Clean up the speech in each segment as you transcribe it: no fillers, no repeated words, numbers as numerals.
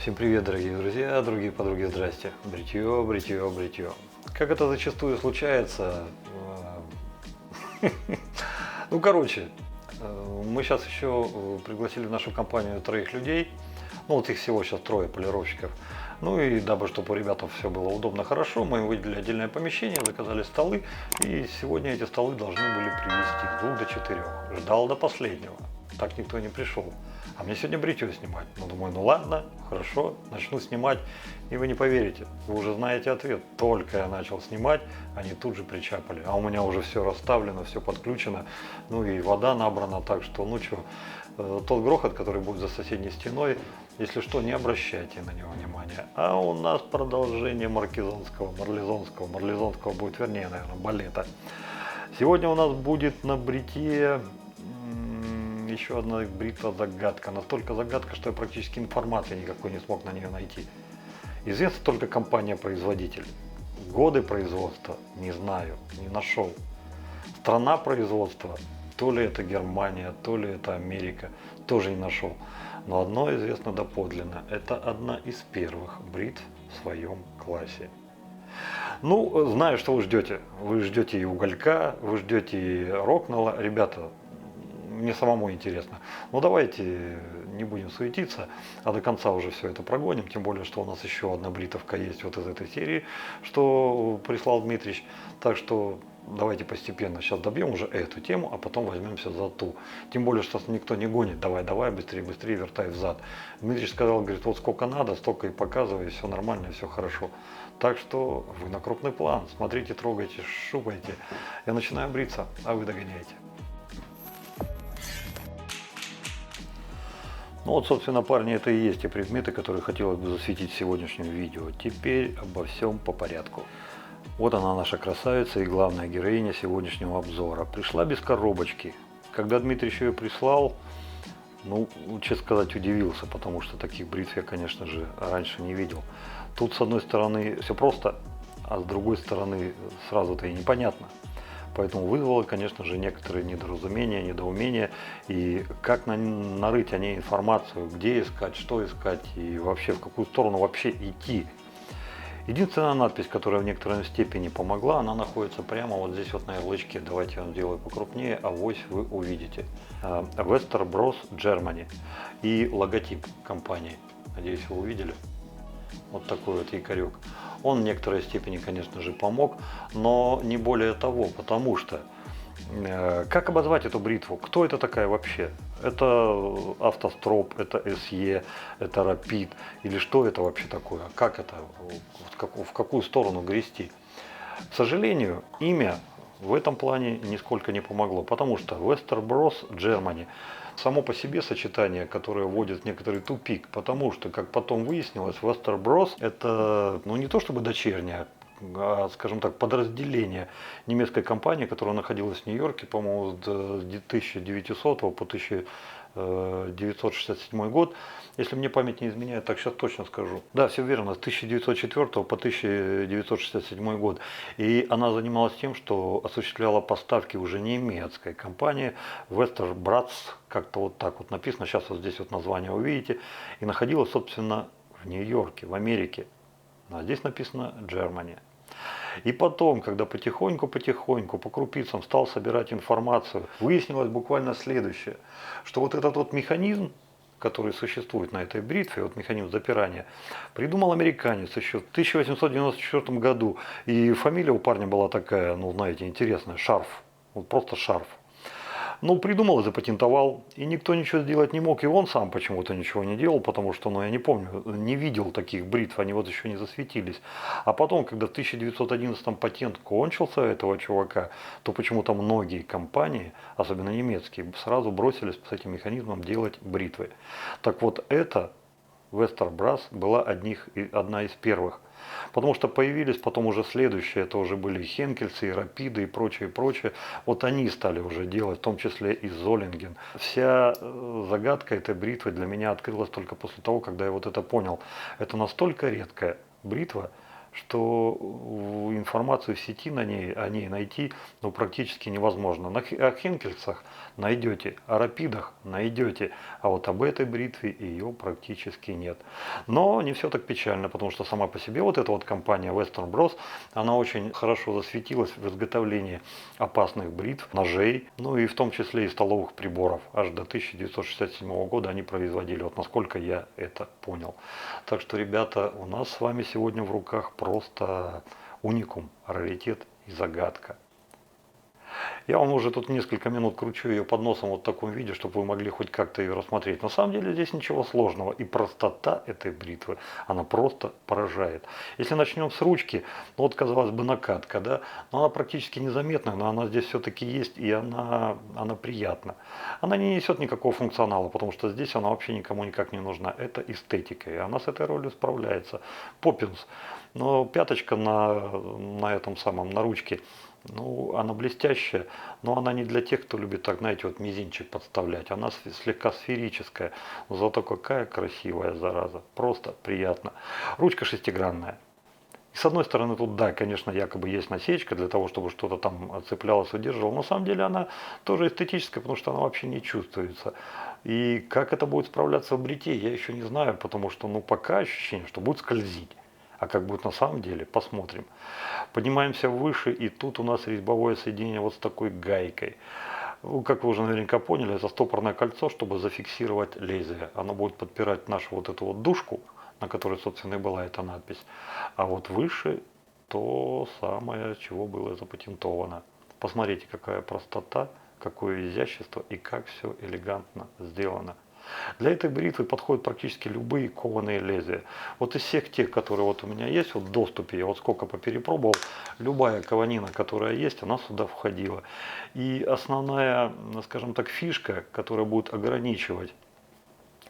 Всем привет, дорогие друзья, другие подруги, здрасте. Бритье, бритье, бритье. Как это зачастую случается, ну, короче, мы сейчас еще пригласили в нашу компанию 3 людей. Ну, вот их всего сейчас 3 полировщиков. Ну и дабы, чтобы у ребят все было удобно, хорошо, мы им выделили отдельное помещение, заказали столы. И сегодня эти столы должны были привезти с 2 до 4. Ждал до последнего. Так никто не пришел. А мне сегодня бритье снимать. Ну, думаю, ну ладно, хорошо, начну снимать. И вы не поверите, вы уже знаете ответ. Только я начал снимать, они тут же причапали. А у меня уже все расставлено, все подключено. Ну и вода набрана, так что, ну что, тот грохот, который будет за соседней стеной, если что, не обращайте на него внимания. А у нас продолжение марлезонского будет, вернее, наверное, балета. Сегодня у нас будет на бритье еще одна бритва-загадка. Настолько загадка, что я практически информации никакой не смог на нее найти. Известна только компания-производитель. Годы производства не знаю, не нашел. Страна производства, то ли это Германия, то ли это Америка, тоже не нашел. Но одно известно доподлинно. Это одна из первых бритв в своем классе. Ну, знаю, что вы ждете. Вы ждете и уголька, вы ждете и рокнелла. Ребята, мне самому интересно. Но давайте не будем суетиться, а до конца уже все это прогоним. Тем более, что у нас еще одна бритовка есть вот из этой серии, что прислал Дмитрич. Так что давайте постепенно сейчас добьем уже эту тему, а потом возьмемся за ту. Тем более, что никто не гонит. Давай, быстрее, быстрее, вертай взад. Дмитрич сказал, говорит, вот сколько надо, столько и показывай, все нормально, все хорошо. Так что вы на крупный план. Смотрите, трогайте, шупайте. Я начинаю бриться, а вы догоняете. Ну вот, собственно, парни, это и есть те предметы, которые хотелось бы засветить в сегодняшнем видео. Теперь обо всем по порядку. Вот она, наша красавица и главная героиня сегодняшнего обзора. Пришла без коробочки. Когда Дмитрий еще ее прислал, ну, честно сказать, удивился, потому что таких бритв я, конечно же, раньше не видел. Тут, с одной стороны, все просто, а с другой стороны, сразу-то и непонятно. Поэтому вызвало, конечно же, некоторые недоразумения, недоумения. И как нарыть о ней информацию, где искать, что искать и вообще в какую сторону вообще идти. Единственная надпись, которая в некоторой степени помогла, она находится прямо вот здесь вот на ярлычке. Давайте я сделаю покрупнее, авось вы увидите. Wester Bros Germany и логотип компании. Надеюсь, вы увидели. Вот такой вот якорек. Он в некоторой степени, конечно же, помог, но не более того, потому что как обозвать эту бритву? Кто это такая вообще? Это автостроп, это SE, это Rapid или что это вообще такое? Как это? В какую сторону грести? К сожалению, имя в этом плане нисколько не помогло, потому что Wester Bros Germany само по себе сочетание, которое вводит в некоторый тупик, потому что, как потом выяснилось, Wester Bros это, ну, не то чтобы дочерняя, скажем так, подразделение немецкой компании, которая находилась в Нью-Йорке, по-моему, с 1900 по 1967 год. Если мне память не изменяет, так сейчас точно скажу. Да, все верно, с 1904 по 1967 год. И она занималась тем, что осуществляла поставки уже немецкой компании Westerbratz, как-то вот так вот написано, сейчас вот здесь вот название увидите, и находилась, собственно, в Нью-Йорке, в Америке. А здесь написано Germany. И потом, когда потихоньку, по крупицам стал собирать информацию, выяснилось буквально следующее, что вот этот вот механизм, который существует на этой бритве, вот механизм запирания, придумал американец еще в 1894 году. И фамилия у парня была такая, ну, знаете, интересная, Шарф, вот просто Шарф. Ну, придумал и запатентовал, и никто ничего сделать не мог, и он сам почему-то ничего не делал, потому что, ну, я не помню, не видел таких бритв, они вот еще не засветились. А потом, когда в 1911 патент кончился этого чувака, то почему-то многие компании, особенно немецкие, сразу бросились с этим механизмом делать бритвы. Так вот, это Westerbratz была одна из первых. Потому что появились потом уже следующие, это уже были Хенкельсы, и Рапиды и прочее, прочее. Вот они стали уже делать, в том числе и Золлинген. Вся загадка этой бритвы для меня открылась только после того, когда я вот это понял. Это настолько редкая бритва, что информацию в сети о ней найти практически невозможно. О Хенкельсах найдете, о Рапидах найдете, а вот об этой бритве ее практически нет. Но не все так печально, потому что сама по себе вот эта вот компания Western Bros, она очень хорошо засветилась в изготовлении опасных бритв, ножей, ну и в том числе и столовых приборов. Аж до 1967 года они производили, вот насколько я это понял. Так что, ребята, у нас с вами сегодня в руках просто уникум, раритет и загадка. Я вам уже тут несколько минут кручу ее под носом вот в таком виде, чтобы вы могли хоть как-то ее рассмотреть. На самом деле здесь ничего сложного. И простота этой бритвы, она просто поражает. Если начнем с ручки, ну вот казалось бы накатка, да, но она практически незаметная, но она здесь все-таки есть, и она приятна. Она не несет никакого функционала, потому что здесь она вообще никому никак не нужна. Это эстетика, и она с этой ролью справляется. Поппинс. Но пяточка на этом самом, на ручке, ну, она блестящая, но она не для тех, кто любит, так, знаете, вот мизинчик подставлять. Она слегка сферическая, но зато какая красивая, зараза. Просто приятно. Ручка шестигранная. И с одной стороны, тут, да, конечно, якобы есть насечка для того, чтобы что-то там цеплялось, удерживало. Но на самом деле она тоже эстетическая, потому что она вообще не чувствуется. И как это будет справляться в бритье, я еще не знаю, потому что, ну, пока ощущение, что будет скользить. А как будет на самом деле, посмотрим. Поднимаемся выше, и тут у нас резьбовое соединение вот с такой гайкой. Ну, как вы уже наверняка поняли, это стопорное кольцо, чтобы зафиксировать лезвие. Оно будет подпирать нашу вот эту вот дужку, на которой, собственно, и была эта надпись. А вот выше то самое, чего было запатентовано. Посмотрите, какая простота, какое изящество и как все элегантно сделано. Для этой бритвы подходят практически любые кованые лезвия. Вот из всех тех, которые вот у меня есть вот в доступе, я вот сколько поперепробовал, любая кованина, которая есть, она сюда входила. И основная, скажем так, фишка, которая будет ограничивать,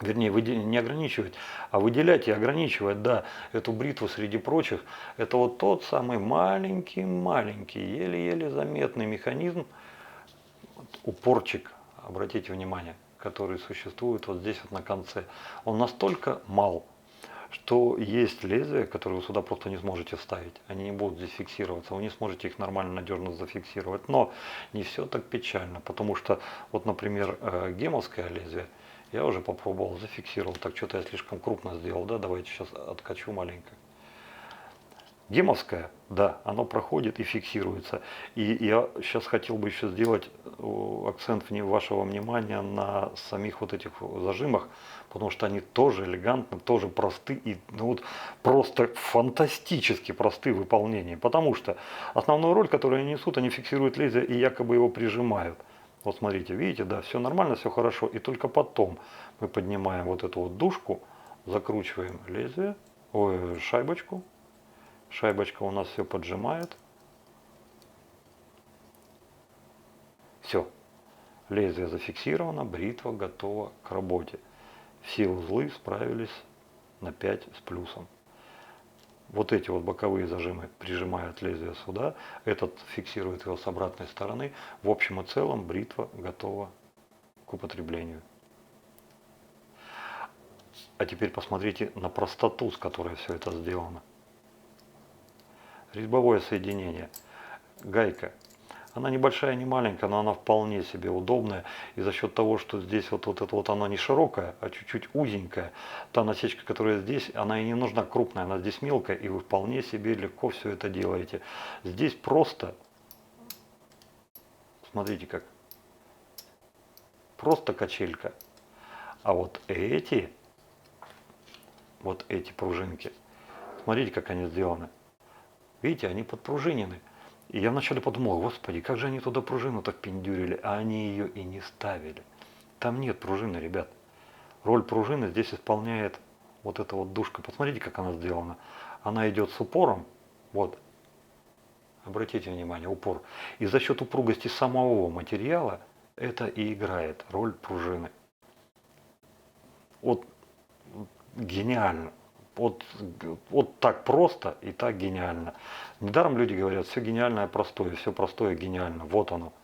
вернее, не ограничивать, а выделять и ограничивать, да, эту бритву среди прочих, это вот тот самый маленький, еле-еле заметный механизм, упорчик, обратите внимание, который существует вот здесь вот на конце. Он настолько мал, что есть лезвия, которые вы сюда просто не сможете вставить. Они не будут здесь фиксироваться, вы не сможете их нормально, надежно зафиксировать. Но не все так печально, потому что, вот, например, гемовское лезвие, я уже попробовал, зафиксировал. Так, что-то я слишком крупно сделал, да, давайте сейчас откачу маленько. Гемовское, да, оно проходит и фиксируется. И я сейчас хотел бы еще сделать акцент вашего внимания на самих вот этих зажимах, потому что они тоже элегантны, тоже просты и ну, вот просто фантастически просты в выполнении. Потому что основную роль, которую они несут, они фиксируют лезвие и якобы его прижимают. Вот смотрите, видите, да, все нормально, все хорошо. И только потом мы поднимаем вот эту вот дужку, закручиваем лезвие, шайбочку. Шайбочка у нас все поджимает. Все. Лезвие зафиксировано, бритва готова к работе. Все узлы справились на 5 с плюсом. Вот эти вот боковые зажимы прижимают лезвие сюда. Этот фиксирует его с обратной стороны. В общем и целом бритва готова к употреблению. А теперь посмотрите на простоту, с которой все это сделано. Резьбовое соединение, гайка. Она небольшая, не маленькая, но она вполне себе удобная. И за счет того, что здесь вот это вот она не широкая, а чуть-чуть узенькая, та насечка, которая здесь, она и не нужна крупная, она здесь мелкая, и вы вполне себе легко все это делаете. Здесь просто, смотрите как, просто качелька. А вот эти пружинки, смотрите, как они сделаны. Видите, они подпружинены. И я вначале подумал, господи, как же они туда пружину-то впендюрили, а они ее и не ставили. Там нет пружины, ребят. Роль пружины здесь исполняет вот эта вот дужка. Посмотрите, как она сделана. Она идет с упором, вот, обратите внимание, упор. И за счет упругости самого материала это и играет роль пружины. Вот гениально. Вот так просто и так гениально. Недаром люди говорят, все гениальное простое, все простое гениально. Вот оно.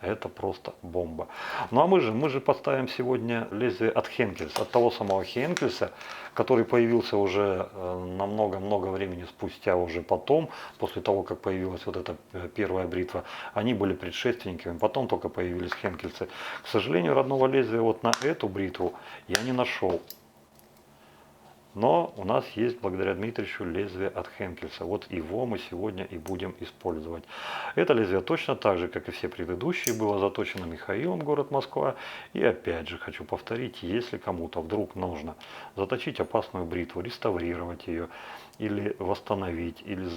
Это просто бомба. Ну а мы же поставим сегодня лезвие от Хенкельса, от того самого Хенкельса, который появился уже на много-много времени спустя, уже потом, после того, как появилась вот эта первая бритва. Они были предшественниками, потом только появились Хенкельсы. К сожалению, родного лезвия вот на эту бритву я не нашел. Но у нас есть, благодаря Дмитриевичу, лезвие от Хенкельса. Вот его мы сегодня и будем использовать. Это лезвие точно так же, как и все предыдущие, было заточено Михаилом, город Москва. И опять же хочу повторить, если кому-то вдруг нужно заточить опасную бритву, реставрировать ее, или восстановить, или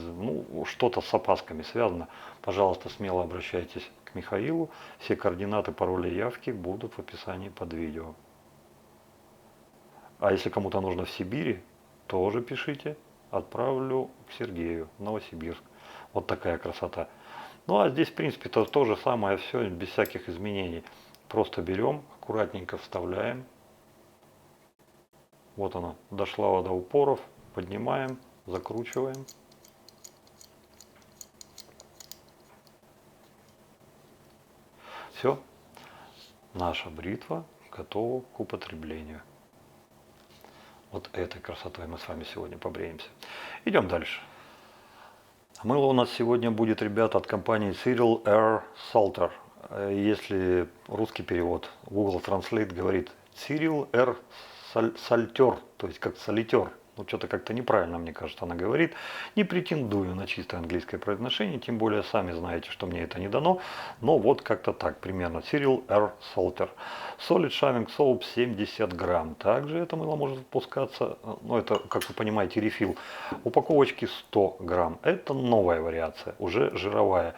что-то с опасками связано, пожалуйста, смело обращайтесь к Михаилу. Все координаты, пароли и явки будут в описании под видео. А если кому-то нужно в Сибири, тоже пишите. Отправлю к Сергею в Новосибирск. Вот такая красота. Ну а здесь, в принципе, то же самое все, без всяких изменений. Просто берем, аккуратненько вставляем. Вот она, дошла до упоров. Поднимаем, закручиваем. Все. Наша бритва готова к употреблению. Вот этой красотой мы с вами сегодня побреемся. Идем дальше. Мыло у нас сегодня будет, ребята, от компании Cyril Air Salter. Если русский перевод, Google Translate говорит Cyril Air Salter, то есть как солитер. Ну, что-то как-то неправильно, мне кажется, она говорит. Не претендую на чистое английское произношение, тем более сами знаете, что мне это не дано. Но вот как-то так примерно. Cyril Air Salter. Solid Shaving Soap 70 грамм. Также это мыло может выпускаться, ну это, как вы понимаете, рефил. Упаковочки 100 грамм. Это новая вариация, уже жировая.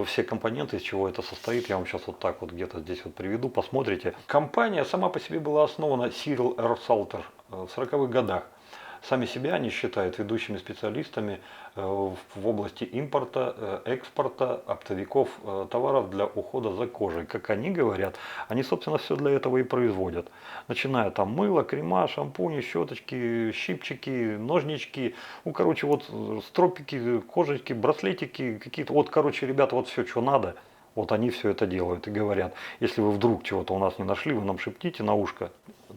Все компоненты, из чего это состоит, я вам сейчас вот так вот где-то здесь вот приведу, посмотрите. Компания сама по себе была основана Cyril Air Salter в 40-х годах. Сами себя они считают ведущими специалистами в области импорта, экспорта оптовиков товаров для ухода за кожей. Как они говорят, они, собственно, все для этого и производят. Начиная там мыло, крема, шампуни, щеточки, щипчики, ножнички, ну, короче, вот стропики, кожечки, браслетики, какие-то, вот, короче, ребята, вот все, что надо. Вот они все это делают и говорят, если вы вдруг чего-то у нас не нашли, вы нам шепните на ушко,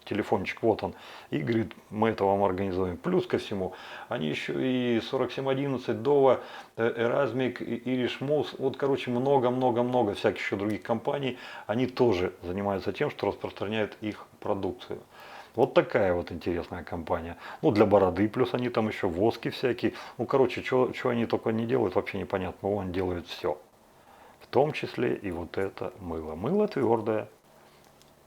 телефончик, вот он, и говорит, мы это вам организуем. Плюс ко всему, они еще и 4711, Дова, Эразмик, Ириш Мус, вот, короче, много-много-много всяких еще других компаний, они тоже занимаются тем, что распространяют их продукцию. Вот такая вот интересная компания. Ну, для бороды, плюс они там еще воски всякие. Ну, короче, что они только не делают, вообще непонятно. Но он делает все. В том числе и вот это мыло. Мыло твердое,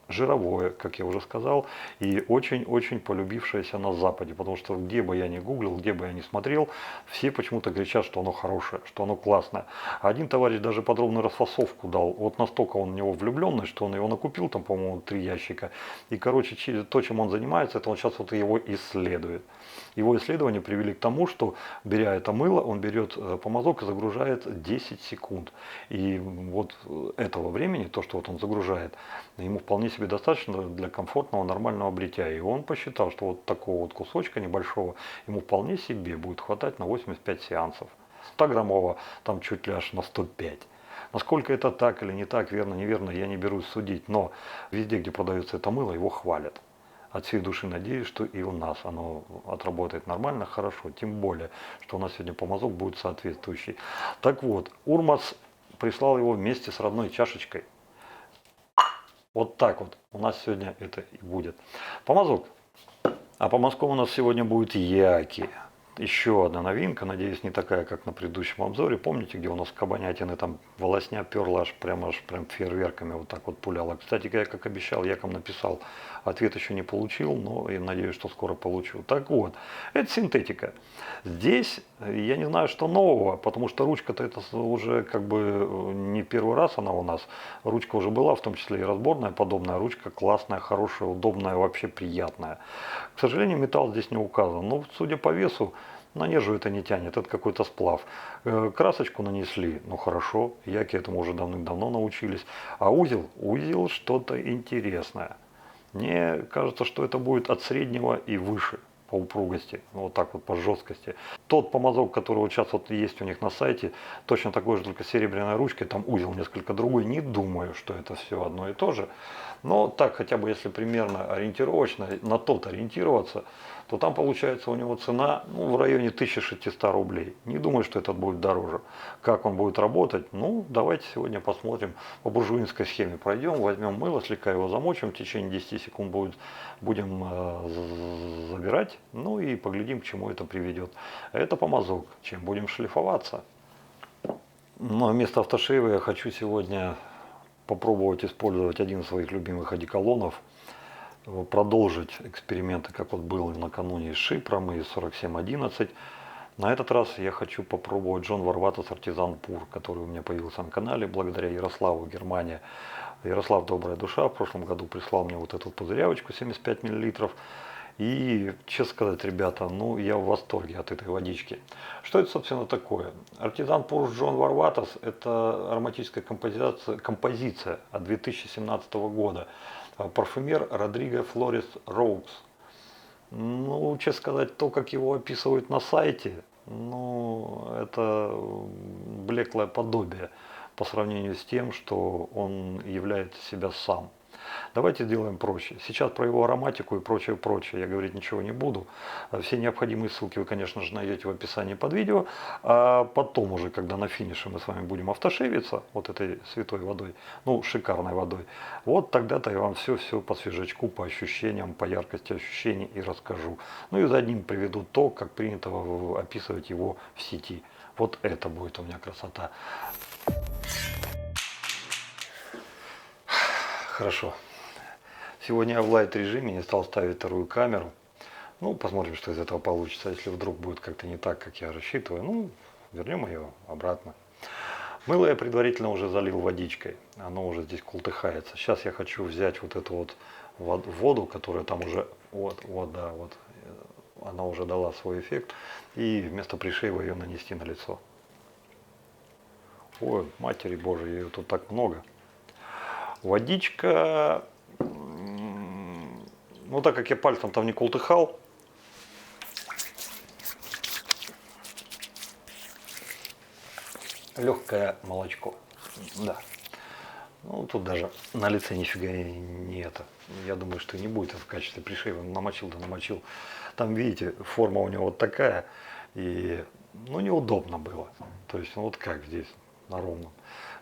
жировое, как я уже сказал, и очень-очень полюбившееся на Западе, потому что где бы я ни гуглил, где бы я ни смотрел, все почему-то кричат, что оно хорошее, что оно классное. Один товарищ даже подробную расфасовку дал, вот настолько он в него влюбленный, что он его накупил, там, по-моему, 3 ящика, и, короче, то, чем он занимается, это он сейчас вот его исследует. Его исследования привели к тому, что, беря это мыло, он берет помазок и загружает 10 секунд. И вот этого времени, то, что вот он загружает, ему вполне себе достаточно для комфортного нормального бритья. И он посчитал, что вот такого вот кусочка небольшого ему вполне себе будет хватать на 85 сеансов. 100-граммового там чуть ли аж на 105. Насколько это так или не так, верно, неверно, я не берусь судить. Но везде, где продается это мыло, его хвалят. От всей души надеюсь, что и у нас оно отработает нормально, хорошо. Тем более, что у нас сегодня помазок будет соответствующий. Так вот, Урмас прислал его вместе с родной чашечкой. Вот так вот у нас сегодня это и будет. Помазок. А помазком у нас сегодня будет Яки. Еще одна новинка, надеюсь, не такая, как на предыдущем обзоре. Помните, где у нас кабанятины там волосня перла аж прям фейерверками вот так вот пуляла. Кстати, я как обещал, я вам написал, ответ еще не получил, но я надеюсь, что скоро получу. Так вот, это синтетика. Здесь я не знаю, что нового, потому что ручка-то это уже как бы не первый раз она у нас. Ручка уже была, в том числе и разборная подобная ручка, классная, хорошая, удобная, вообще приятная. К сожалению, металл здесь не указан, но судя по весу, на нержу это не тянет, это какой-то сплав. Красочку нанесли, ну хорошо, яки этому уже давным-давно научились. А узел что-то интересное. Мне кажется, что это будет от среднего и выше по упругости, вот так вот по жесткости. тот помазок, который вот сейчас вот есть у них на сайте, точно такой же, только серебряной ручкой, там узел несколько другой, не думаю, что это все одно и то же. Но так хотя бы если примерно ориентировочно на тот ориентироваться, то там получается у него цена в районе 1600 рублей. Не думаю, что этот будет дороже. Как он будет работать? Ну, давайте сегодня посмотрим по буржуинской схеме. Пройдем, возьмем мыло, слегка его замочим, в течение 10 секунд будем забирать, ну и поглядим, к чему это приведет. Это помазок, чем будем шлифоваться. Но вместо автошейва я хочу сегодня попробовать использовать один из своих любимых одеколонов, продолжить эксперименты, как вот было накануне с Шипром и 4711. На этот раз я хочу попробовать Джон Варватас Артизан Пур, который у меня появился на канале благодаря Ярославу, Германия. Ярослав, добрая душа, в прошлом году прислал мне вот эту пузырявочку 75 мл. И, честно сказать, ребята, ну я в восторге от этой водички. Что это, собственно, такое? Артизан Пур Джон Варватас – это ароматическая композиция от 2017 года. Парфюмер Родриго Флорес Роукс. Ну, честно сказать, то, как его описывают на сайте, ну, это блеклое подобие по сравнению с тем, что он является себя сам. Давайте сделаем проще. Сейчас про его ароматику и прочее, я говорить ничего не буду. Все необходимые ссылки вы, конечно же, найдете в описании под видео. А потом уже, когда на финише мы с вами будем автошевиться вот этой святой водой, ну, шикарной водой, вот тогда-то я вам все по свежачку, по ощущениям, по яркости ощущений и расскажу. Ну и за одним приведу то, как принято описывать его в сети. Вот это будет у меня красота. Хорошо. Сегодня я в лайт режиме, не стал ставить вторую камеру. Ну, посмотрим, что из этого получится. Если вдруг будет как-то не так, как я рассчитываю, ну, вернем ее обратно. Мыло я предварительно уже залил водичкой. Оно уже здесь култыхается. Сейчас я хочу взять вот эту вот воду, которая там уже, да, она уже дала свой эффект. И вместо пришейва ее нанести на лицо. Ой, матери божьей, ее тут так много. Водичка, ну так как я пальцем там не култыхал, легкое молочко, да. Ну тут даже на лице нифига не это. Я думаю, что не будет это в качестве пришейва. Намочил, да намочил. Там, видите, форма у него вот такая, и ну неудобно было. То есть, ну вот как здесь, на ровном.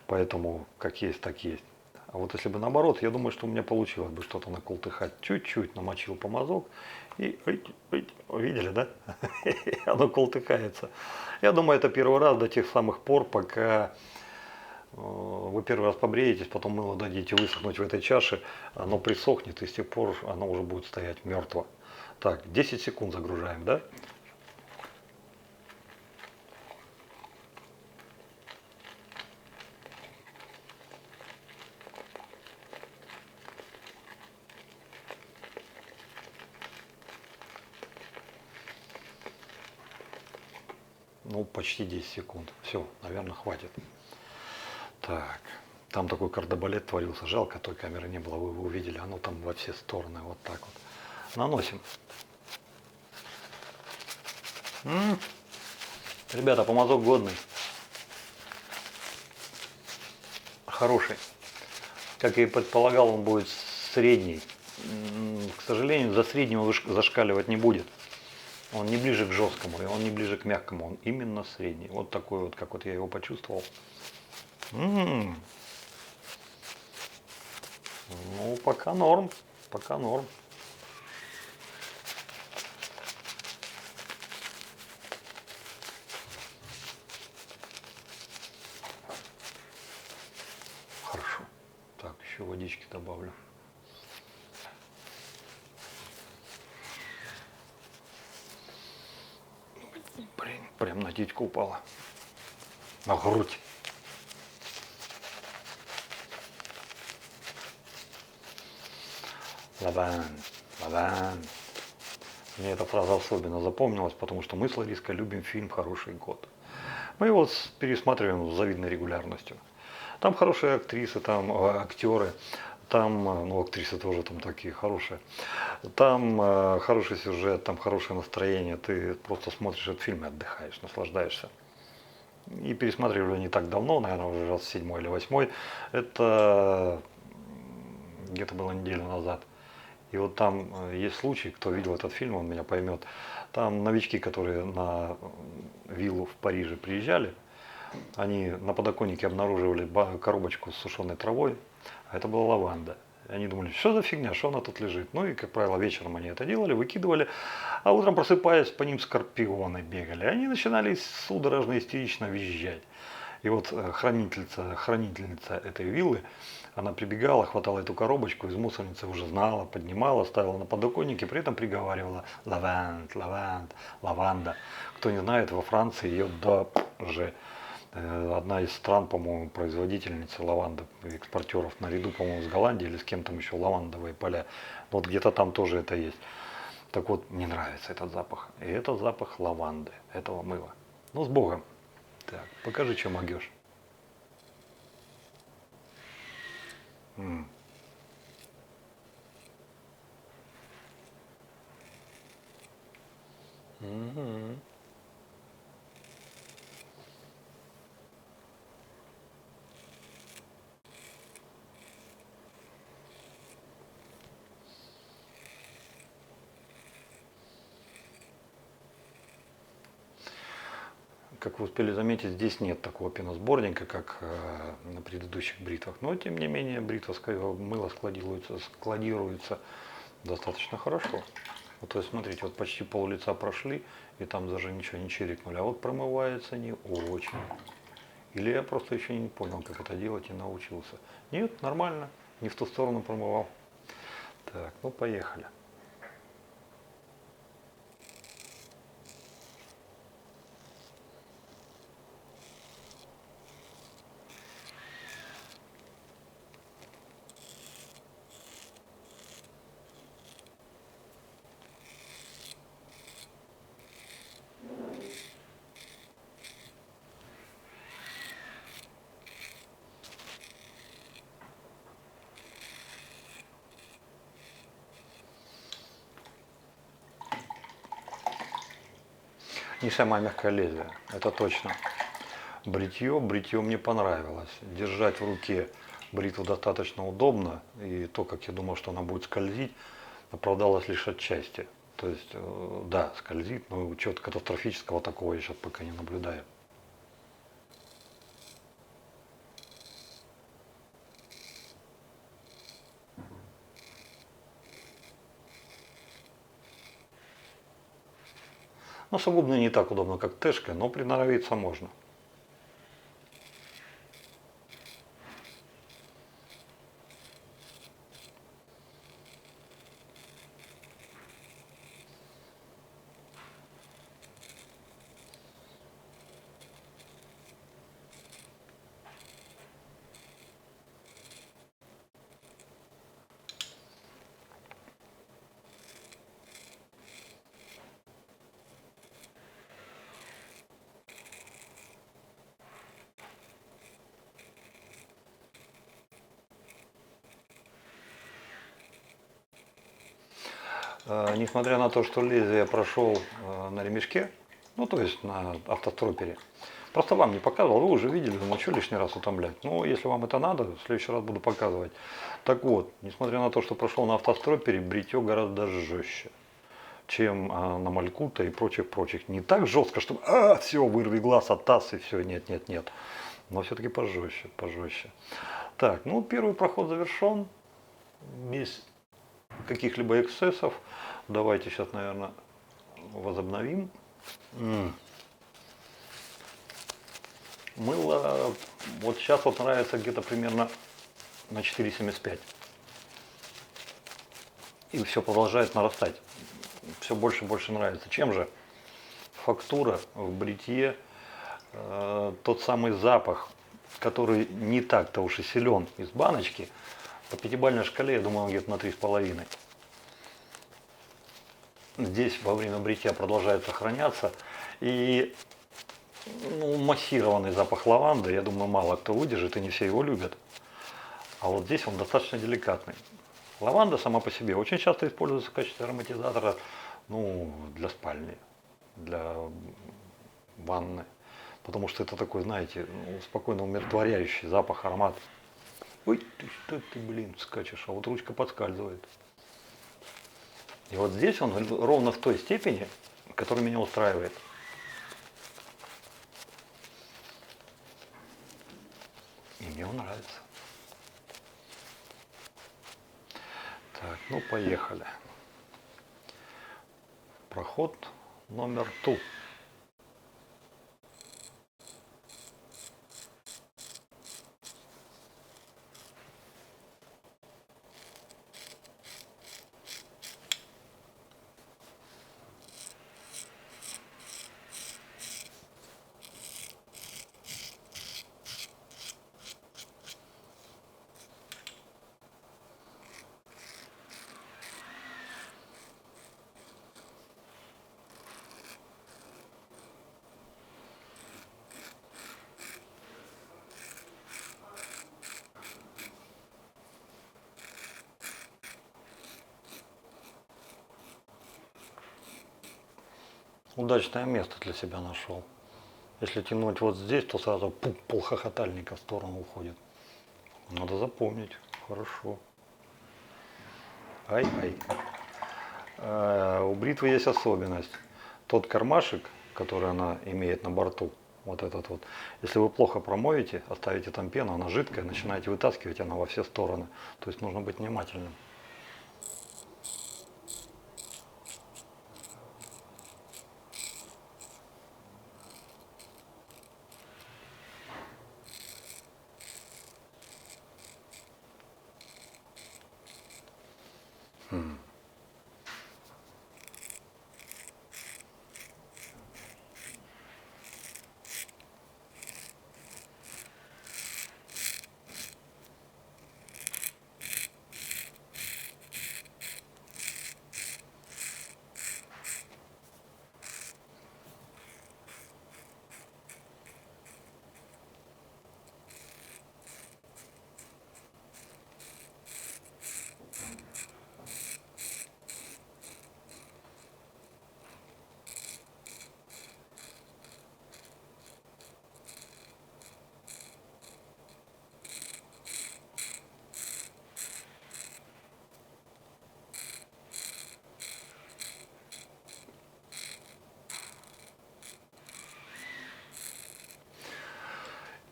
Поэтому как есть, так есть. А вот если бы наоборот, я думаю, что у меня получилось бы что-то накултыхать. Чуть-чуть намочил помазок и видели, да? Оно култыхается. Я думаю, это первый раз до тех самых пор, пока вы первый раз побреетесь, потом мыло дадите высохнуть в этой чаше, оно присохнет, и с тех пор оно уже будет стоять мертво. Так, 10 секунд загружаем, да? Ну, почти 10 секунд. Все, наверное, хватит. Так, там такой кардебалет творился. Жалко, той камеры не было, вы его увидели. Оно там во все стороны, вот так вот. Наносим. Ребята, помазок годный. Хороший. Как я и предполагал, он будет средний. К сожалению, за среднего зашкаливать не будет. Он не ближе к жесткому, и он не ближе к мягкому, он именно средний. Вот такой вот, как вот я его почувствовал. Ну, пока норм, пока норм. Хорошо. Так, еще водички добавлю. Блин, прям на титьку упала. На грудь. Лаван, лаван. Мне эта фраза особенно запомнилась, потому что мы с Лариской любим фильм «Хороший год». Мы его пересматриваем с завидной регулярностью. Там хорошие актрисы, там актеры, Там, ну, актрисы тоже там такие хорошие. Там хороший сюжет, там хорошее настроение. Ты просто смотришь этот фильм и отдыхаешь, наслаждаешься. И пересматривали не так давно, наверное, уже раз седьмой или восьмой. Это где-то было неделю назад. И вот там есть случай, кто видел этот фильм, он меня поймет. Там новички, которые на виллу в Париже приезжали, они на подоконнике обнаруживали коробочку с сушеной травой, а это была лаванда. И они думали, что за фигня, что она тут лежит. Ну и, как правило, вечером они это делали, выкидывали, а утром, просыпаясь, по ним скорпионы бегали. Они начинали судорожно, истерично визжать. И вот хранительница этой виллы, она прибегала, хватала эту коробочку, из мусорницы уже знала, поднимала, ставила на подоконнике, при этом приговаривала лаванд, лаванд, лаванда. Кто не знает, во Франции ее даже одна из стран, по-моему, производительница лаванды, экспортеров наряду, по-моему, с Голландией или с кем там еще лавандовые поля. Вот где-то там тоже это есть. Так вот, мне нравится этот запах. И это запах лаванды, этого мыла. Ну, с Богом. Так, покажи, что могешь. Как вы успели заметить, здесь нет такого пеносборника, как на предыдущих бритвах. Но, тем не менее, бритвовское мыло складируется достаточно хорошо. Вот, то есть, смотрите, вот почти пол лица прошли, и там даже ничего не чирикнули. А вот промывается не очень. Или я просто еще не понял, как это делать и научился. Нет, нормально, не в ту сторону промывал. Так, ну поехали. Не самое мягкое лезвие, это точно. Бритье мне понравилось. Держать в руке бритву достаточно удобно. И то, как я думал, что она будет скользить, оправдалось лишь отчасти. То есть, да, скользит, но чего-то катастрофического такого я сейчас пока не наблюдаю. Но сугубно не так удобно, как тэшка, но приноровиться можно. Несмотря на то, что лезвие прошел на ремешке, ну то есть на автостропере, просто вам не показывал, вы уже видели, думаю, что лишний раз утомлять. Ну, если вам это надо, в следующий раз буду показывать. Так вот, несмотря на то, что прошел на автостропере, бритье гораздо жестче, чем на Малькута и прочих. Не так жестко, что все, вырви глаз, оттас и все, нет. Но все-таки пожестче. Так, ну первый проход завершен, без каких-либо эксцессов. Давайте сейчас, наверное, возобновим. Мыло вот сейчас вот нравится где-то примерно на 4,75. И все продолжает нарастать. Все больше и больше нравится. Чем же? Фактура в бритье, тот самый запах, который не так-то уж и силен из баночки. По пятибалльной шкале, я думаю, он где-то на 3,5. Здесь во время бритья продолжает сохраняться. И массированный запах лаванды, я думаю, мало кто выдержит, и не все его любят. А вот здесь он достаточно деликатный. Лаванда сама по себе очень часто используется в качестве ароматизатора, ну, для спальни, для ванны. Потому что это такой, знаете, ну, спокойно умиротворяющий запах, аромат. Ой, ты что ты, блин, скачешь, а вот ручка подскальзывает. И вот здесь он ровно в той степени, которая меня устраивает. И мне он нравится. Так, ну поехали. Проход номер 2. Удачное место для себя нашел. Если тянуть вот здесь, то сразу полхохотальника в сторону уходит. Надо запомнить. Хорошо. Ай-ай. У бритвы есть особенность. Тот кармашек, который она имеет на борту, вот этот вот, если вы плохо промоете, оставите там пену, она жидкая, начинаете вытаскивать, она во все стороны. То есть нужно быть внимательным.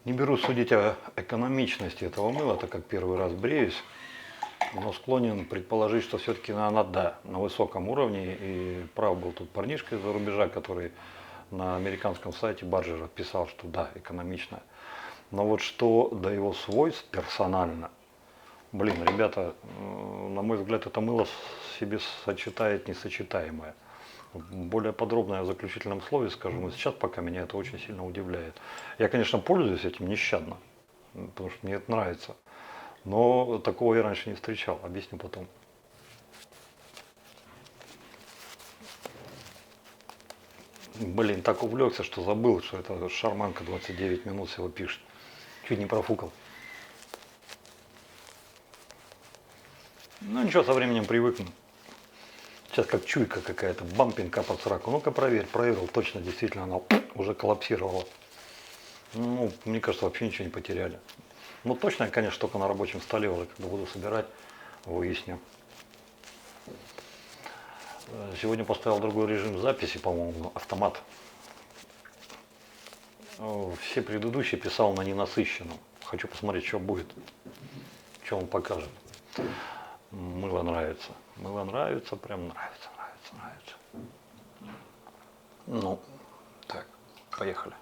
Не берусь судить о экономичности этого мыла, так как первый раз бреюсь, но склонен предположить, что все-таки она, да, на высоком уровне. И прав был тут парнишка из-за рубежа, который на американском сайте Барджера писал, что да, экономичная. Но вот что до его свойств персонально, блин, ребята, на мой взгляд, это мыло в себе сочетает несочетаемое. Более подробно я в заключительном слове скажу, но сейчас пока меня это очень сильно удивляет. Я, конечно, пользуюсь этим нещадно, потому что мне это нравится. Но такого я раньше не встречал, объясню потом. Блин, так увлекся, что забыл, что это шарманка 29 минут всего пишет. Чуть не профукал. Ну ничего, со временем привыкну. Сейчас как чуйка какая-то, бампинг под сраку. Ну-ка проверил, точно, действительно она уже коллапсировала. Ну, мне кажется, вообще ничего не потеряли. Ну, точно, конечно, только на рабочем столе уже, когда буду собирать, выясню. Сегодня поставил другой режим записи, по-моему, автомат. Все предыдущие писал на ненасыщенном. Хочу посмотреть, что будет, что он покажет. Мыло нравится. Мыло нравится, прям нравится. Ну, так, поехали.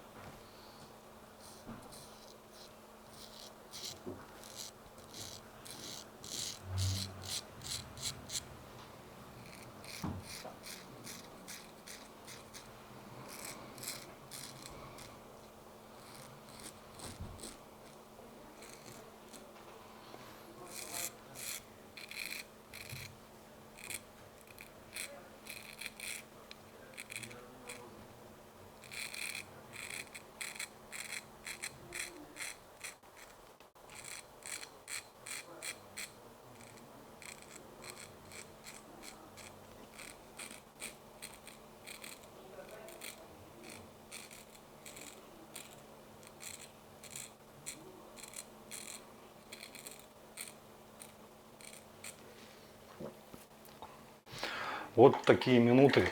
Вот такие минуты,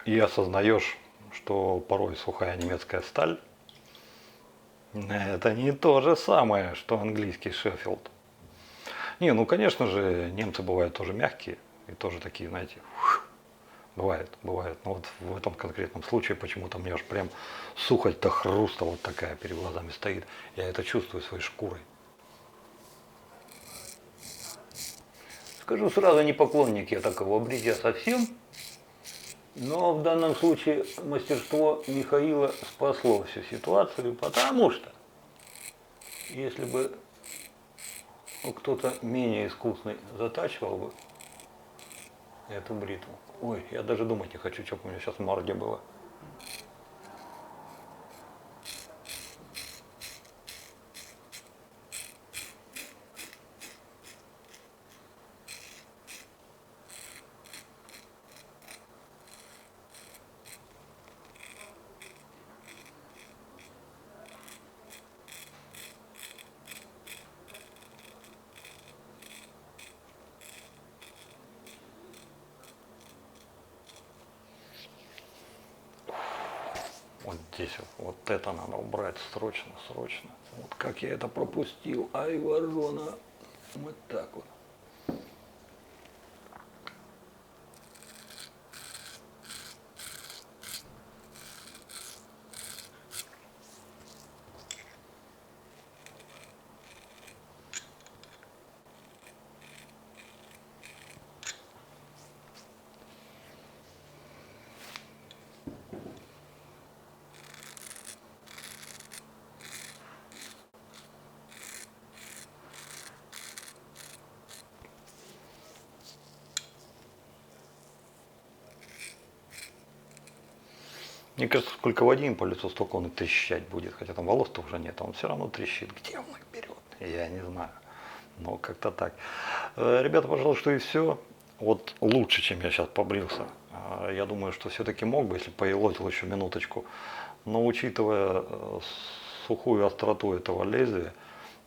и осознаешь, что порой сухая немецкая сталь – это не то же самое, что английский Шеффилд. Не, ну конечно же, немцы бывают тоже мягкие и тоже такие, знаете, бывает. Но вот в этом конкретном случае почему-то мне аж прям сухость до хруста вот такая перед глазами стоит. Я это чувствую своей шкурой. Скажу сразу, не поклонник я такого бритья совсем, но в данном случае мастерство Михаила спасло всю ситуацию, потому что если бы кто-то менее искусный затачивал бы эту бритву. Ой, я даже думать не хочу, что у меня сейчас в морде было. Вот здесь вот это надо убрать срочно. Вот как я это пропустил. Ай, ворона. Вот так вот. Мне кажется, сколько водим по лицу, столько он и трещать будет. Хотя там волос-то уже нет, а он все равно трещит. Где он их берет? Я не знаю. Но как-то так. Ребята, пожалуй, что и все. Вот лучше, чем я сейчас побрился. Я думаю, что все-таки мог бы, если поелозил еще минуточку. Но учитывая сухую остроту этого лезвия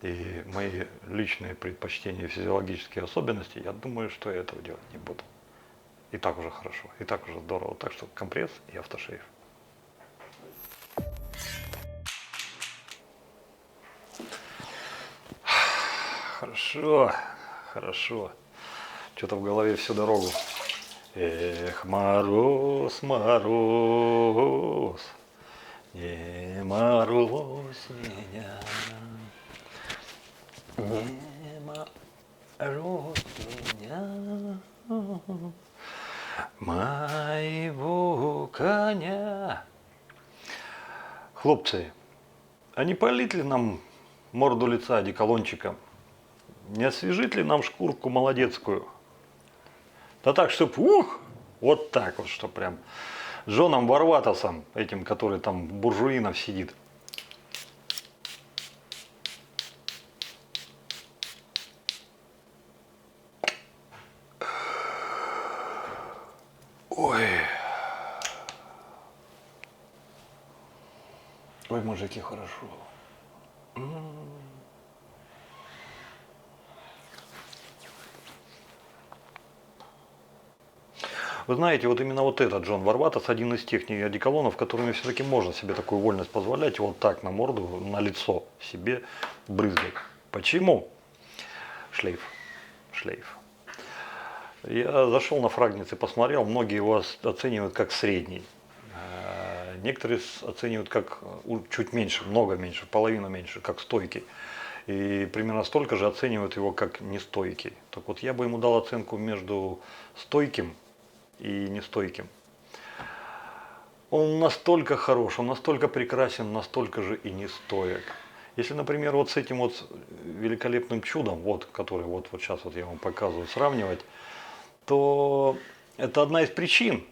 и мои личные предпочтения и физиологические особенности, я думаю, что я этого делать не буду. И так уже хорошо, и так уже здорово. Так что компресс и автошейв. Хорошо. Что-то в голове всю дорогу. Эх, мороз, не морозь меня, не морозь меня, моего коня. Хлопцы, а не полить ли нам морду лица одеколончиком? Не освежит ли нам шкурку молодецкую? Да так, чтоб, вот так вот, что прям Джоном Варватосом, этим, который там буржуинов сидит. Ой, мужики, хорошо. Вы знаете, вот именно вот этот Джон Варватос один из тех одеколонов, которыми все-таки можно себе такую вольность позволять, вот так на морду, на лицо себе брызгать. Почему? Шлейф. Я зашел на фрагниц и посмотрел, многие его оценивают как средний. Некоторые оценивают как чуть меньше, много меньше, половину меньше, как стойкий. И примерно столько же оценивают его как нестойкий. Так вот, я бы ему дал оценку между стойким и нестойким. Он настолько хорош, он настолько прекрасен, настолько же и не стоек. Если, например, вот с этим вот великолепным чудом, вот, который вот сейчас вот я вам показываю, сравнивать, то это одна из причин,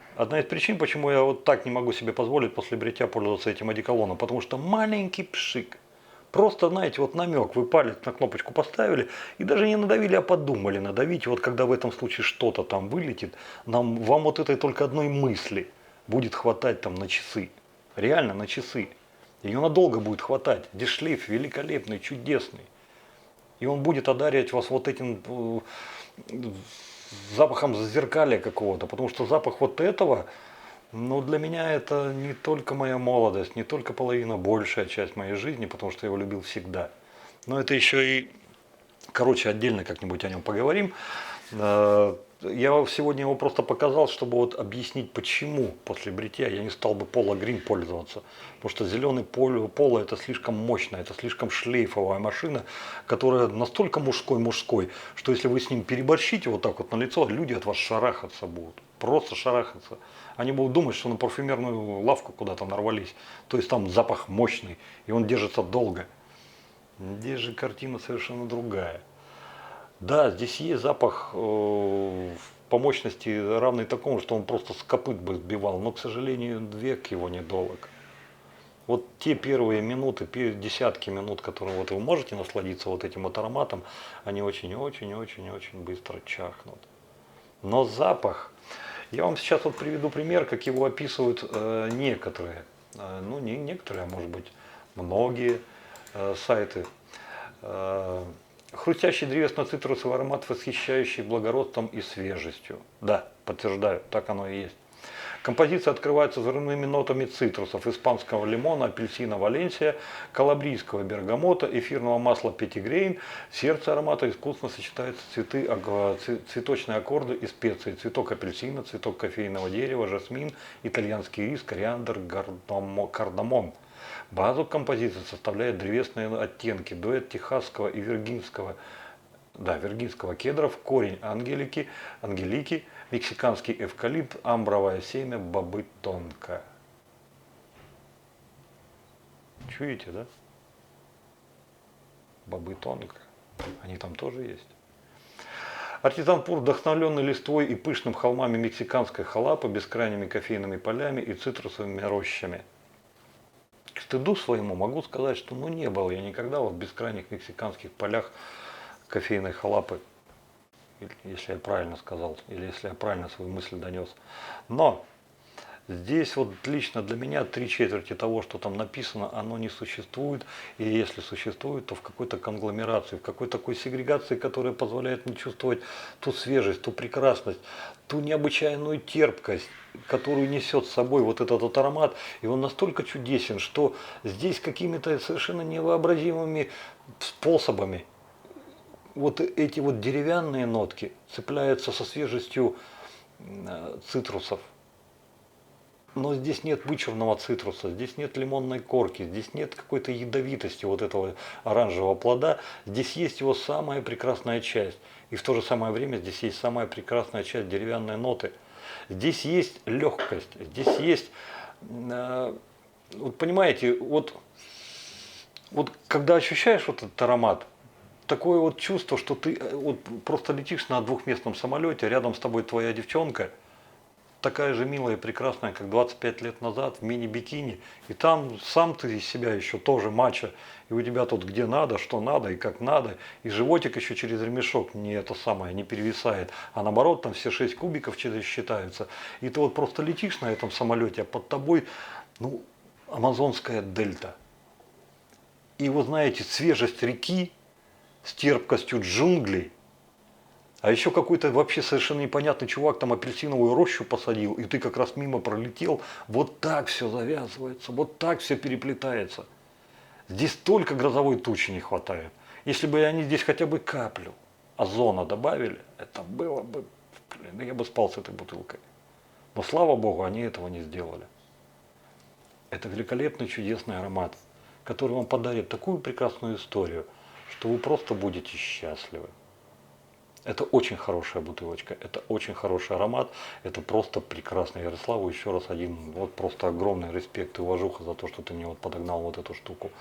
почему я вот так не могу себе позволить после бритья пользоваться этим одеколоном, потому что маленький пшик. Просто, знаете, вот намек, вы палец на кнопочку поставили и даже не надавили, а подумали надавить. Вот когда в этом случае что-то там вылетит, вам вот этой только одной мысли будет хватать там на часы. Реально на часы. Ее надолго будет хватать. Дешлейф великолепный, чудесный. И он будет одаривать вас вот этим запахом зазеркалья какого-то, потому что запах вот этого, ну, для меня это не только моя молодость, не только половина, большая часть моей жизни, потому что я его любил всегда. Но это еще и, короче, отдельно как-нибудь о нем поговорим. Я сегодня его просто показал, чтобы вот объяснить, почему после бритья я не стал бы Пола Грин пользоваться. Потому что зеленый Пола это слишком мощно, это слишком шлейфовая машина, которая настолько мужской, что если вы с ним переборщите вот так вот на лицо, люди от вас шарахаться будут. Просто шарахаться. Они будут думать, что на парфюмерную лавку куда-то нарвались. То есть там запах мощный, и он держится долго. Здесь же картина совершенно другая. Да, здесь есть запах по мощности равный такому, что он просто с копыт бы сбивал, но, к сожалению, век его недолг. Вот те первые минуты, десятки минут, которые вот вы можете насладиться вот этим вот ароматом, они очень-очень-очень-очень быстро чахнут. Но запах, я вам сейчас вот приведу пример, как его описывают некоторые, ну не некоторые, а может быть многие сайты. Хрустящий древесно-цитрусовый аромат, восхищающий благородством и свежестью. Да, подтверждаю, так оно и есть. Композиция открывается взрывными нотами цитрусов, испанского лимона, апельсина Валенсия, калабрийского бергамота, эфирного масла пятигрейн. В сердце аромата искусно сочетаются цветочные аккорды и специи. Цветок апельсина, цветок кофейного дерева, жасмин, итальянский рис, кориандр, кардамон. Базу композиции составляют древесные оттенки, дуэт техасского и виргинского кедров, корень ангелики, мексиканский эвкалипт, амбровое семя, бобы тонко. Чуете, да? Бобы тонко. Они там тоже есть. Артизан Пур, вдохновленный листвой и пышным холмами мексиканской халапы, бескрайними кофейными полями и цитрусовыми рощами. К стыду своему могу сказать, что не был я никогда в бескрайних мексиканских полях кофейной халапы, если я правильно сказал, или если я правильно свою мысль донес. Но здесь вот лично для меня 3/4 того, что там написано, оно не существует. И если существует, то в какой-то конгломерации, в какой-то такой сегрегации, которая позволяет мне чувствовать ту свежесть, ту прекрасность, ту необычайную терпкость, которую несет с собой вот этот вот аромат. И он настолько чудесен, что здесь какими-то совершенно невообразимыми способами вот эти вот деревянные нотки цепляются со свежестью цитрусов. Но здесь нет вычурного цитруса, здесь нет лимонной корки, здесь нет какой-то ядовитости вот этого оранжевого плода. Здесь есть его самая прекрасная часть. И в то же самое время здесь есть самая прекрасная часть деревянной ноты. Здесь есть легкость, здесь есть, вот понимаете, вот когда ощущаешь вот этот аромат, такое вот чувство, что ты вот просто летишь на двухместном самолете, рядом с тобой твоя девчонка, такая же милая и прекрасная, как 25 лет назад, в мини-бикини, и там сам ты из себя еще тоже мачо, и у тебя тут где надо, что надо и как надо, и животик еще через ремешок не это самое, не перевисает, а наоборот там все 6 кубиков считаются, и ты вот просто летишь на этом самолете, а под тобой, амазонская дельта. И вы знаете, свежесть реки с терпкостью джунглей, а еще какой-то вообще совершенно непонятный чувак там апельсиновую рощу посадил, и ты как раз мимо пролетел, вот так все завязывается, вот так все переплетается. Здесь только грозовой тучи не хватает. Если бы они здесь хотя бы каплю озона добавили, это было бы, я бы спал с этой бутылкой. Но слава богу, они этого не сделали. Это великолепный, чудесный аромат, который вам подарит такую прекрасную историю, что вы просто будете счастливы. Это очень хорошая бутылочка, это очень хороший аромат, это просто прекрасно. Ярославу еще раз вот просто огромный респект и уважуха за то, что ты мне вот подогнал вот эту штуку.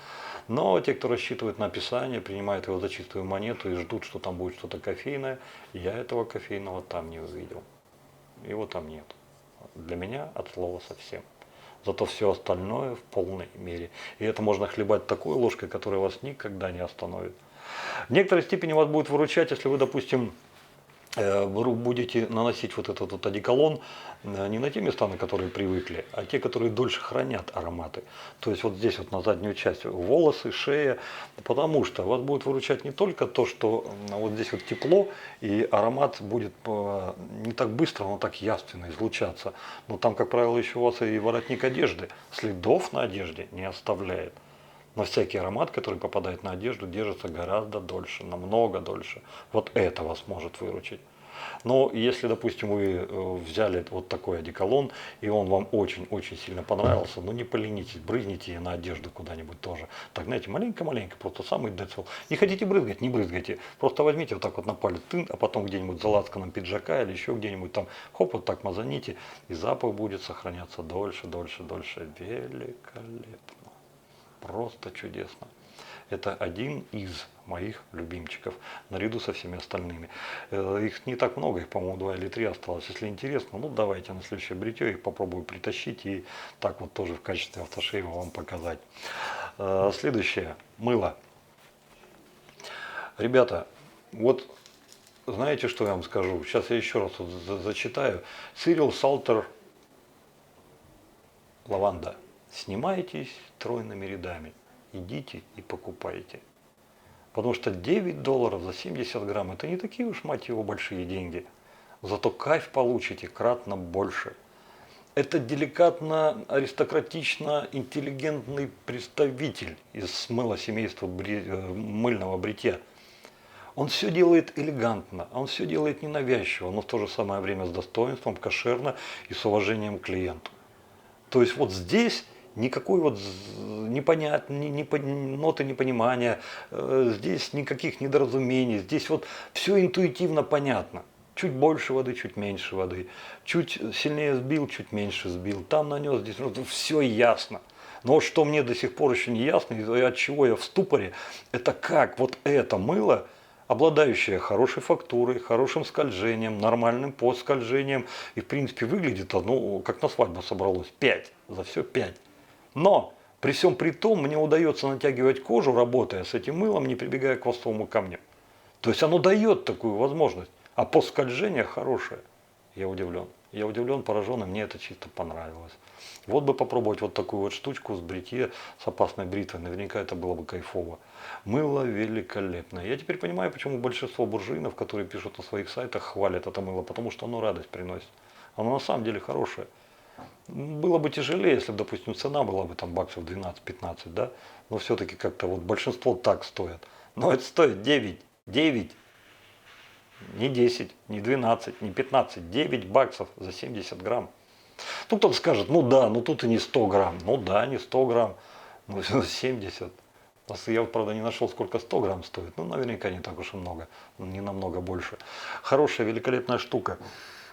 Но те, кто рассчитывает на описание, принимают его за чистую монету и ждут, что там будет что-то кофейное, я этого кофейного там не увидел. Его там нет. Для меня от слова совсем. Зато все остальное в полной мере. И это можно хлебать такой ложкой, которая вас никогда не остановит. В некоторой степени вас будет выручать, если вы, допустим, вы будете наносить вот этот вот одеколон не на те места, на которые привыкли, а те, которые дольше хранят ароматы. То есть вот здесь вот на заднюю часть волосы, шея, потому что вас будет выручать не только то, что вот здесь вот тепло, и аромат будет не так быстро, но так явственно излучаться. Но там, как правило, еще у вас и воротник одежды следов на одежде не оставляет. Но всякий аромат, который попадает на одежду, держится гораздо дольше, намного дольше. Вот это вас может выручить. Но если, допустим, вы взяли вот такой одеколон, и он вам очень-очень сильно понравился, ну не поленитесь, брызните на одежду куда-нибудь тоже. Так, знаете, маленько-маленько, просто самый децл. Не хотите брызгать, не брызгайте. Просто возьмите вот так вот на палец, а потом где-нибудь за лацканом пиджака или еще где-нибудь там, хоп, вот так мазаните, и запах будет сохраняться дольше, дольше, дольше. Великолепно. Просто чудесно. Это один из моих любимчиков, наряду со всеми остальными. Их не так много, их, по-моему, 2 или 3 осталось. Если интересно, ну давайте на следующее бритье их попробую притащить и так вот тоже в качестве автошейва вам показать. Следующее. Мыло. Ребята, вот знаете, что я вам скажу? Сейчас я еще раз вот зачитаю. Cyril Salter лаванда. Снимайтесь тройными рядами. Идите и покупайте. Потому что $9 за 70 грамм это не такие уж, мать его, большие деньги. Зато кайф получите кратно больше. Это деликатно, аристократично, интеллигентный представитель из мыла семейства мыльного бритья. Он все делает элегантно, он все делает ненавязчиво, но в то же самое время с достоинством, кошерно и с уважением к клиенту. То есть вот здесь никакой вот ноты непонимания, здесь никаких недоразумений, здесь вот все интуитивно понятно. Чуть больше воды, чуть меньше воды, чуть сильнее сбил, чуть меньше сбил, там нанес, здесь все ясно. Но вот что мне до сих пор еще не ясно, и от чего я в ступоре, это как вот это мыло, обладающее хорошей фактурой, хорошим скольжением, нормальным подскольжением, и в принципе выглядит оно, как на свадьбу собралось, 5, за все 5. Но при всем при том мне удается натягивать кожу, работая с этим мылом, не прибегая к хвостовому камню. То есть оно дает такую возможность, а подскольжение хорошее. Я удивлен, поражен, и мне это чисто понравилось. Вот бы попробовать вот такую вот штучку с бритье, с опасной бритвой, наверняка это было бы кайфово. Мыло великолепное. Я теперь понимаю, почему большинство буржуинов, которые пишут на своих сайтах, хвалят это мыло, потому что оно радость приносит. Оно на самом деле хорошее. Было бы тяжелее, если бы, допустим, цена была бы там баксов 12-15, да? Но все-таки как-то вот большинство так стоят. Но это стоит 9, не 10, не 12, не 15, 9 баксов за 70 грамм. Ну, кто-то скажет, ну да, ну тут и не 100 грамм. Ну да, не 100 грамм, ну 70. Я, правда, не нашел, сколько 100 грамм стоит. Ну, наверняка не так уж и много, не намного больше. Хорошая, великолепная штука.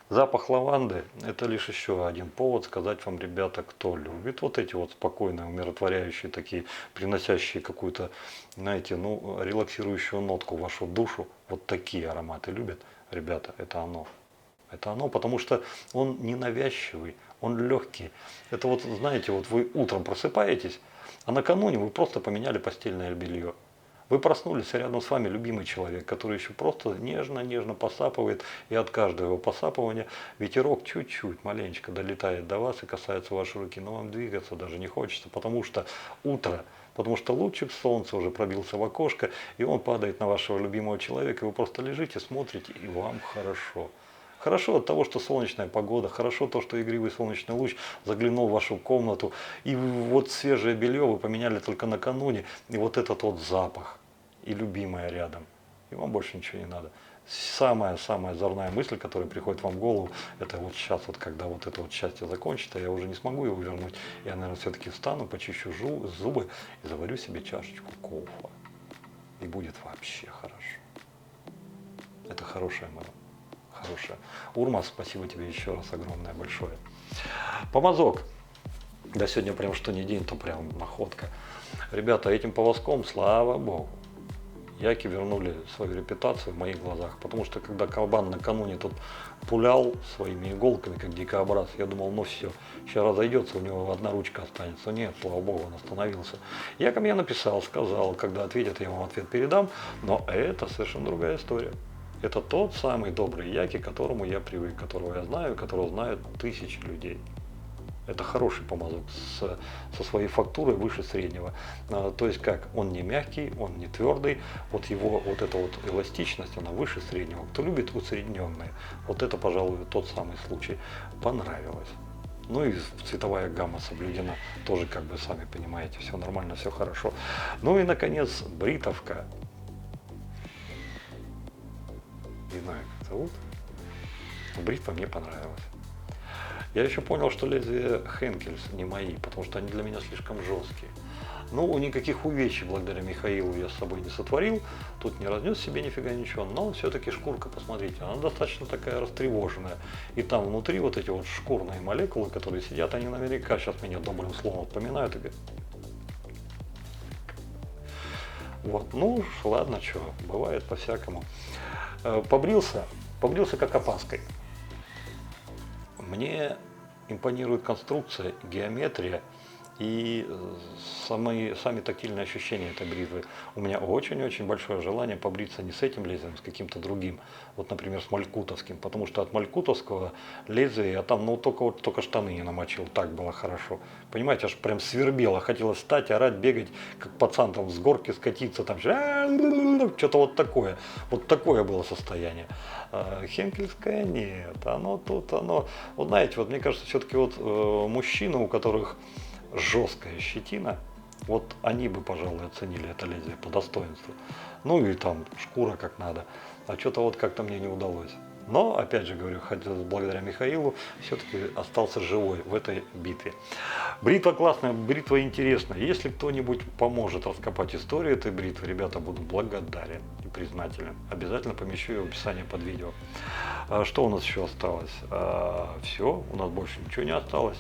Запах лаванды – это лишь еще один повод сказать вам, ребята, кто любит вот эти вот спокойные, умиротворяющие, такие, приносящие какую-то, знаете, ну, релаксирующую нотку в вашу душу. Вот такие ароматы любят, ребята, это оно. Это оно, потому что он ненавязчивый, он легкий. Это вот, знаете, вот вы утром просыпаетесь, а накануне вы просто поменяли постельное белье. Вы проснулись, а рядом с вами любимый человек, который еще просто нежно-нежно посапывает, и от каждого его посапывания ветерок чуть-чуть, маленечко долетает до вас и касается вашей руки, но вам двигаться даже не хочется, потому что утро, потому что лучик солнца уже пробился в окошко, и он падает на вашего любимого человека, и вы просто лежите, смотрите, и вам хорошо. Хорошо от того, что солнечная погода, хорошо то, что игривый солнечный луч заглянул в вашу комнату, и вот свежее белье вы поменяли только накануне, и вот этот вот запах, и любимая рядом, и вам больше ничего не надо. Самая озорная мысль, которая приходит вам в голову, это вот сейчас, вот когда вот это вот счастье закончится, я уже не смогу его вернуть, я, наверное, все-таки встану, почищу зубы и заварю себе чашечку кофе, и будет вообще хорошо. Это хорошее мыло. Хорошая. Урмас, спасибо тебе еще раз огромное, большое. Помазок. Да сегодня прям что ни день, то прям находка. Ребята, этим повозком, слава богу, яки вернули свою репутацию в моих глазах. Потому что когда кабан накануне тут пулял своими иголками, как дикобраз, я думал, ну все, сейчас разойдется, у него одна ручка останется. Нет, слава богу, он остановился. Якам я написал, сказал, когда ответят, я вам ответ передам. Но это совершенно другая история. Это тот самый добрый яки, к которому я привык, которого я знаю, которого знают тысячи людей. Это хороший помазок со своей фактурой выше среднего. То есть как? Он не мягкий, он не твердый. Вот его вот эта вот эластичность, она выше среднего. Кто любит усредненные, вот это, пожалуй, тот самый случай. Понравилось. Ну и цветовая гамма соблюдена. Тоже, как бы, сами понимаете, все нормально, все хорошо. Ну и, наконец, бритовка. Не знаю, как зовут. Бритва мне понравилась. Я еще понял, что лезвия Хенкельс не мои, потому что они для меня слишком жесткие. Ну, никаких увечий благодаря Михаилу я с собой не сотворил, тут не разнес себе нифига ничего, но все-таки шкурка, посмотрите, она достаточно такая растревоженная. И там внутри вот эти вот шкурные молекулы, которые сидят, они наверняка сейчас меня добрым словом вспоминают и говорят. Вот, ну уж ладно, что, бывает по-всякому. Побрился как опаской. Мне импонирует конструкция, геометрия и сами тактильные ощущения этой бритвы. У меня очень-очень большое желание побриться не с этим лезвием, а с каким-то другим. Вот, например, с малькутовским. Потому что от малькутовского лезвия я там, ну, только штаны не намочил. Так было хорошо. Понимаете, аж прям свербело. Хотелось встать, орать, бегать, как пацан там с горки скатиться. Там что-то вот такое. Вот такое было состояние. Хенкельское нет. Оно тут, оно... Вот знаете, вот мне кажется, все-таки вот мужчины, у которых жесткая щетина, вот они бы, пожалуй, оценили это лезвие по достоинству. Ну и там шкура как надо. А что-то вот как-то мне не удалось. Но, опять же говорю, хотя благодаря Михаилу все-таки остался живой в этой битве. Бритва классная, бритва интересная. Если кто-нибудь поможет раскопать историю этой бритвы, ребята, буду благодарен и признателен. Обязательно помещу ее в описании под видео. Что у нас еще осталось? Все, у нас больше ничего не осталось.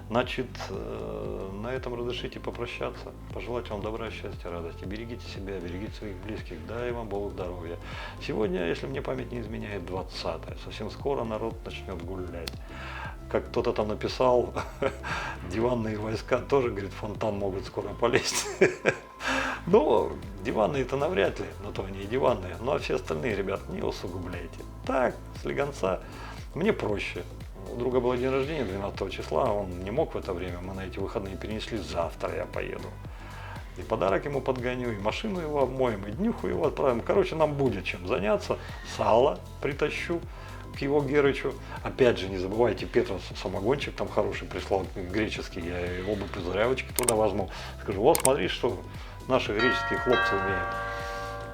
Значит, на этом разрешите попрощаться, пожелать вам добра, счастья, радости. Берегите себя, берегите своих близких, дай вам Бог здоровья. Сегодня, если мне память не изменяет, 20-е. Совсем скоро народ начнет гулять. Как кто-то там написал, диванные войска тоже, говорит, фонтан могут скоро полезть. Ну, диванные-то навряд ли, но то они и диванные. Ну, а все остальные, ребят, не усугубляйте. Так, слегонца, мне проще. У друга был день рождения 12 числа, он не мог в это время, мы на эти выходные перенесли, завтра я поеду. И подарок ему подгоню, и машину его обмоем, и днюху его отправим. Короче, нам будет чем заняться. Сало притащу к его Герычу. Опять же, не забывайте, Петра самогончик там хороший прислал, греческий, я оба пузырявочки туда возьму. Скажу, вот смотри, что наши греческие хлопцы умеют.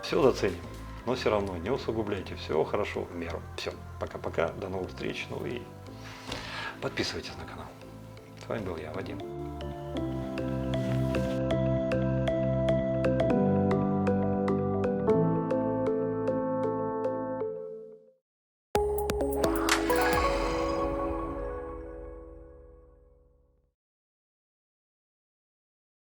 Все заценим. Но все равно не усугубляйте, все хорошо в меру. Все, пока-пока, до новых встреч, ну и подписывайтесь на канал. С вами был я, Вадим.